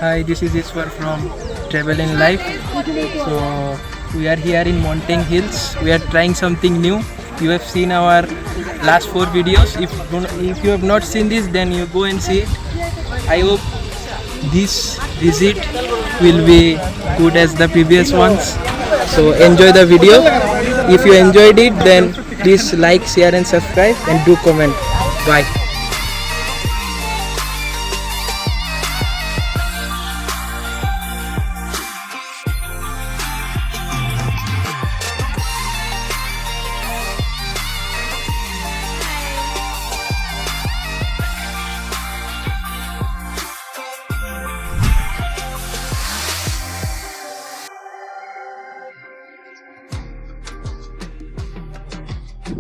Hi, this is Iswar from Traveling Life. So we are here in Montang Hills. We are trying something new. You have seen our last 4 videos. If you have not seen this, then you go and see it. I hope this visit will be good as the previous ones. So enjoy the video. If you enjoyed it, then please like, share and subscribe and do comment. Bye.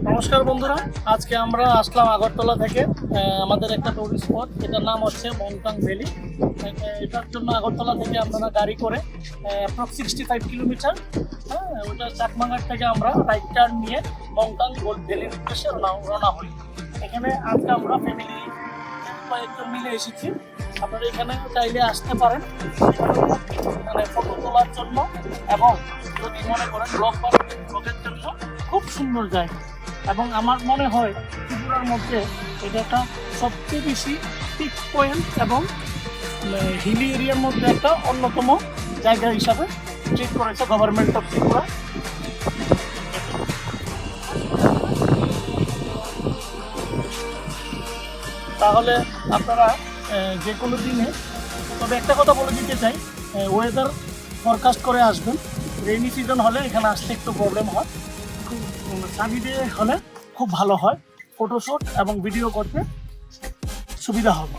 নমস্কার বন্ধুরা, আজকে আমরা আসলাম আগরতলা থেকে। আমাদের একটা tourist spot, এটার নাম হচ্ছে মন্টাং ভ্যালি। এটার জন্য আগরতলা থেকে আপনারা গাড়ি করে অ্যাপ্রক্স 65 কিলোমিটার, ওটা চকমাঘাট থেকে আমরা রাইট টার্ন নিয়ে মন্টাং ভ্যালির উদ্দেশ্যে রওনা হই। এখানে আজকে আমরা ফ্যামিলি কয়েকজন মিলে এসেছি। আপনারা এখানে চাইলে আসতে পারেন, মানে ফটো তোলার জন্য এবং যদি মনে করেন ব্লগের জন্য খুব সুন্দর জায়গা। এবং আমার মনে হয় ত্রিপুরার মধ্যে এটা একটা সবচেয়ে বেশি পিক পয়েন্ট এবং হিলি এরিয়ার মধ্যে একটা অন্যতম জায়গা হিসাবে ট্রিট করেছে গভর্নমেন্ট অফ ত্রিপুরা। তাহলে আপনারা যে কোনো দিনে, তবে একটা কথা বলে দিতে চাই, ওয়েদার ফরকাস্ট করে আসবেন। রেইনি সিজন হলে এখানে আসতে একটু প্রবলেম হয়, সানি ডে হলে খুব ভালো হয়, ফটোশ্যুট এবং ভিডিও করতে সুবিধা হবে।